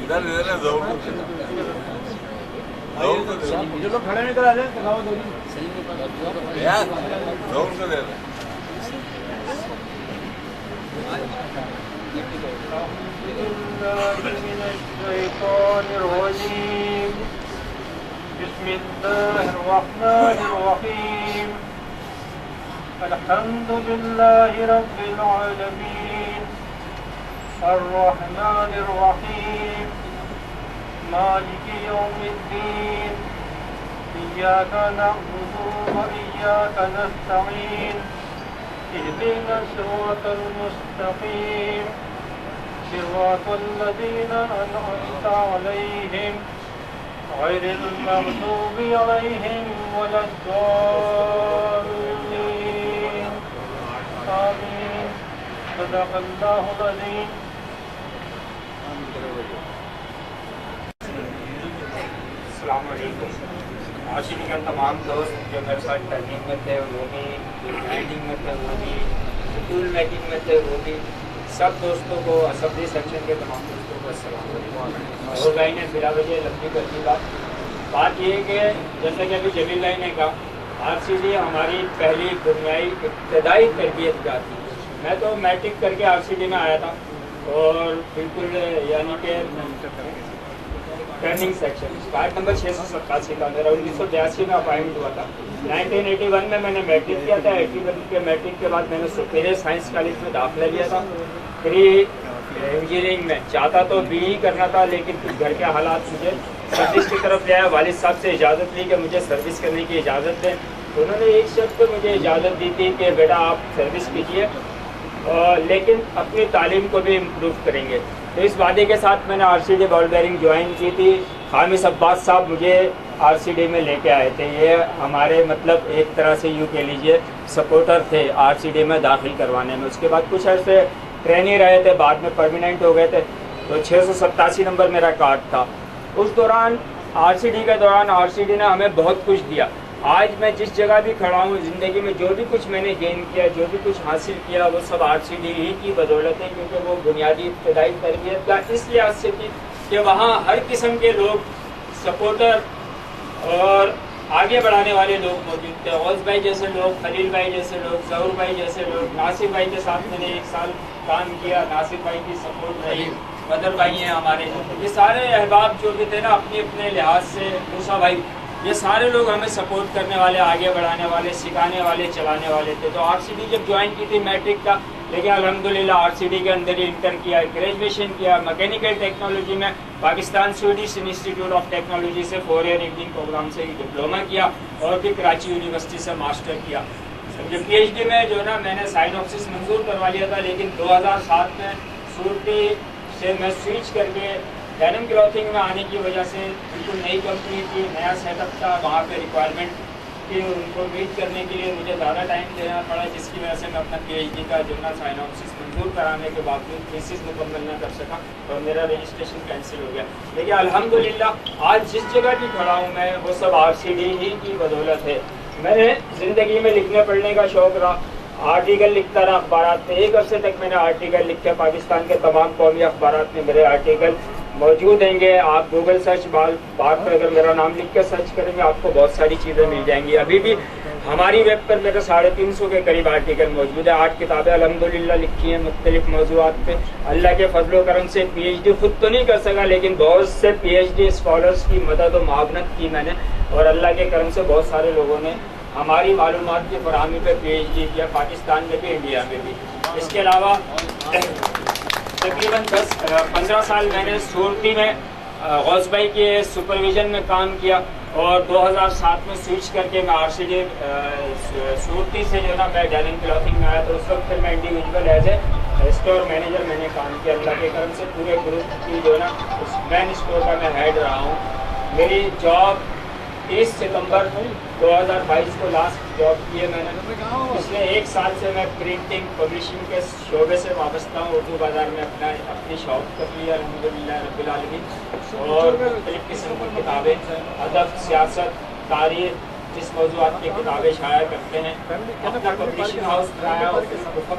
جو لوگ کھڑے نہیں کرا دیں بسم الله الرحمن الرحيم الحمد لله رب العالمين الرحمن الرحيم مالك يوم الدين إياك نعبد وإياك نستعين اهدنا الصراط المستقيم صراط الذين أنعمت عليهم غير المغضوب عليهم ولا الضالين آمين صدق الله العظيم. السلام علیکم. عاشقی کا تمام دوست جو میرے ساتھ ٹرننگ میں تھے وہ بھی، جو گرائنڈنگ میں تھے وہ بھی، ٹول میکنگ میں تھے وہ بھی، سب دوستوں کو، اسمبلی سیکشن کے تمام دوستوں کو السلام علیکم. اور بھائی نے بلا وجہ لمبی کر دی بات یہ ہے کہ جیسا کہ ابھی جمیل بھائی نے کہا RCD ہماری پہلی دنیائی ابتدائی تربیت گاہ تھی. میں تو میٹرک کر کے RCD میں آیا تھا اور بالکل یعنی کہ ٹریننگ سیکشن کارڈ نمبر 687 کا میرا 1982 میں اپائنٹ ہوا تھا. 1981 میں نے میٹرک کیا تھا. 81 کے میٹرک کے بعد میں نے سپیریئر سائنس کالج میں داخلہ لیا تھا. پھر انجینئرنگ میں چاہتا تو BE کرنا تھا لیکن کچھ گھر کے حالات مجھے سروس کی طرف لے آیا. والد صاحب سے اجازت لی کہ مجھے سروس کرنے کی اجازت دیں. انہوں نے ایک شرط پہ مجھے اجازت دی تھی کہ بیٹا آپ سروس کیجیے لیکن اپنی تعلیم کو بھی امپروو کریں گے. تو اس وعدے کے ساتھ میں نے RCD بال بیرنگ جوائن کی تھی. خامس عباس صاحب مجھے RCD میں لے کے آئے تھے. یہ ہمارے مطلب ایک طرح سے یوں کہہ لیجیے سپورٹر تھے RCD میں داخل کروانے میں. اس کے بعد کچھ عرصے ٹرینی رہے تھے, بعد میں پرماننٹ ہو گئے تھے. تو 687 نمبر میرا کارڈ تھا. اس دوران RCD کے دوران RCD نے ہمیں بہت کچھ دیا. آج میں جس جگہ بھی کھڑا ہوں زندگی میں جو بھی کچھ میں نے گین کیا, جو بھی کچھ حاصل کیا وہ سب RCD ہی کی بدولت ہے, کیونکہ وہ بنیادی ابتدائی تربیت کا اس لحاظ سے تھی کہ وہاں ہر قسم کے لوگ سپورٹر اور آگے بڑھانے والے لوگ موجود تھے. غوث بھائی جیسے لوگ, خلیل بھائی جیسے لوگ, ظہور بھائی جیسے لوگ, ناصر بھائی کے ساتھ میں نے 1 سال کام کیا. ناصر بھائی کی سپورٹ رہی. بدر بھائی ہیں ہمارے, یہ سارے احباب جو بھی تھے نا اپنے اپنے لحاظ سے, موسیٰ بھائی, یہ سارے لوگ ہمیں سپورٹ کرنے والے, آگے بڑھانے والے, سکھانے والے, چلانے والے تھے. تو RCD جب جوائن کی تھی میٹرک کا, لیکن الحمدللہ RCD کے اندر ہی انٹر کیا, گریجویشن کیا. میکینیکل ٹیکنالوجی میں Pakistan Swedish institute of technology سے 4 ایئر ایوننگ پروگرام سے ڈپلوما کیا اور پھر کراچی یونیورسٹی سے ماسٹر کیا. جب PhD میں جو نا میں نے سائنوپسس منظور کروا لیا تھا, لیکن 2007 میں صورتی سے میں سوئچ کر کے ڈینم کلوتھنگ میں آنے کی وجہ سے بالکل نئی کمپنی تھی, نیا سیٹ اپ تھا, وہاں پہ ریکوائرمنٹ کہ ان کو میٹ کرنے کے لیے مجھے زیادہ ٹائم دینا پڑا, جس کی وجہ سے میں اپنا PhD کا جو نا سائنوپسس منظور کرانے کے باوجود تھیسس مکمل نہ کر سکا اور میرا رجسٹریشن کینسل ہو گیا. لیکن الحمدللہ آج جس جگہ بھی کھڑا ہوں میں وہ سب RCD ہی کی بدولت ہے. میں نے زندگی میں لکھنے پڑھنے کا شوق رہا, آرٹیکل لکھتا رہا اخبارات میں. 1 عرصے تک میں نے آرٹیکل لکھے. پاکستان کے تمام قومی اخبارات میں میرے آرٹیکل موجود ہیں گے. آپ گوگل سرچ بار پہ اگر میرا نام لکھ کے سرچ کریں گے آپ کو بہت ساری چیزیں مل جائیں گی. ابھی بھی ہماری ویب پر میرے 350 کے قریب آرٹیکل موجود ہے. 8 کتابیں الحمدللہ لکھی ہیں مختلف موضوعات پہ. اللہ کے فضل و کرم سے PhD خود تو نہیں کر سکا, لیکن بہت سے PhD اسکالرس کی مدد و معاونت کی میں نے, اور اللہ کے کرم سے بہت سارے لوگوں نے ہماری معلومات کی فراہمی پہ PhD کیا, پاکستان میں بھی انڈیا میں بھی. اس کے علاوہ تقریباً 10-15 سال میں نے صورتی میں غوث بھائی کے سپرویژن میں کام کیا, اور 2007 میں سوئچ کر کے میں RCD صورتی سے جو نا میں ڈینم کلوتھنگ میں آیا. تو اس وقت پھر میں individual as a store manager میں نے کام کیا. اللہ کے کرم سے پورے گروپ کی جو نا مین اسٹور کا میں ہیڈ رہا ہوں. میری جاب 30 ستمبر 2022 کو لاسٹ جاب کی ہے میں نے. پچھلے 1 سال سے میں پرنٹنگ پبلشنگ کے شعبے سے وابستہ ہوں. اردو بازار میں اپنی شاپ کر لی ہے الحمدللہ رب العالمین, اور مختلف قسم کی کتابیں, ادب, سیاست, تاریخ, جس موضوعات کی کتابیں شائع کرتے ہیں. اپنا پبلشنگ ہاؤس بنایا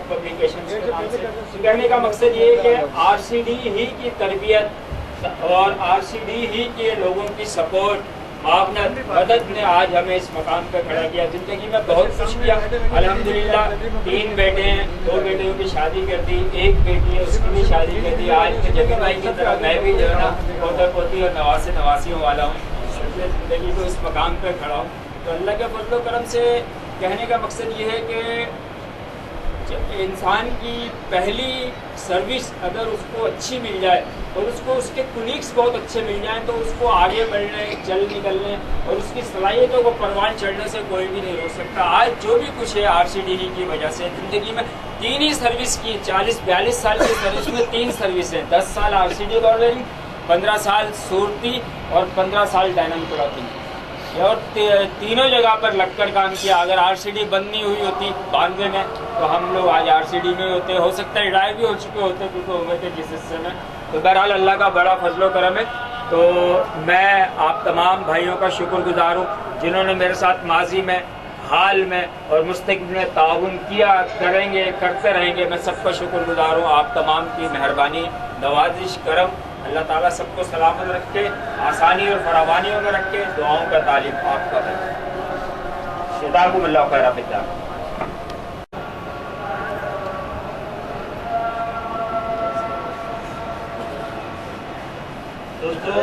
پبلیکیشن کے نام سے. کہنے کا مقصد یہ ہے کہ RCD ہی کی تربیت اور RCD ہی کے لوگوں کی سپورٹ معاونت مدد نے آج ہمیں اس مقام پہ کھڑا کیا. زندگی میں بہت کچھ کیا الحمدللہ. 3 بیٹے ہیں, 2 بیٹیوں کی شادی کر دی, 1 بیٹی ہے اس کی بھی شادی کر دی. آج کے جبی بھائی کی طرح میں بھی جو ہے نا پوتا پوتی اور نواسیوں والا ہوں. زندگی کو اس مقام پہ کھڑا ہوں. تو اللہ کے فضل و کرم سے کہنے کا مقصد یہ ہے کہ انسان کی پہلی سروس اگر اس کو اچھی مل جائے اور اس کو اس کے کولیگس بہت اچھے مل جائیں تو اس کو آگے بڑھنے, چل نکلنے اور اس کی صلاحیتوں کو پروان چڑھنے سے کوئی بھی نہیں روک سکتا. آج جو بھی کچھ ہے RCD کی وجہ سے زندگی میں 3 ہی سروس کی, 40-42 سال کی سروس میں 3 سروسیں, 10 سال RCD بارڈرنگ, 15 سال صورتی اور 15 سال ڈائنامک کراپنگ, اور تینوں جگہ پر لگ کر کام کیا. اگر RCD بند نہیں ہوئی ہوتی 92 میں تو ہم لوگ آج RCD میں ہوتے, ہو سکتا ہے ریٹائر بھی ہو چکے ہوتے کیونکہ ہوئے تھے جس حصے میں. تو بہرحال اللہ کا بڑا فضل و کرم ہے. تو میں آپ تمام بھائیوں کا شکر گزار ہوں جنہوں نے میرے ساتھ ماضی میں, حال میں اور مستقبل میں تعاون کیا, کریں گے, کرتے رہیں گے. میں سب کا شکر گزار ہوں. آپ تمام کی مہربانی, نوازش, کرم. اللہ تعالیٰ سب کو سلامت رکھے, آسانی اور فراوانیوں میں رکھے. دعاؤں کا تعلیم آپ کا ہے. جزاکم اللہ خیر. دوستوں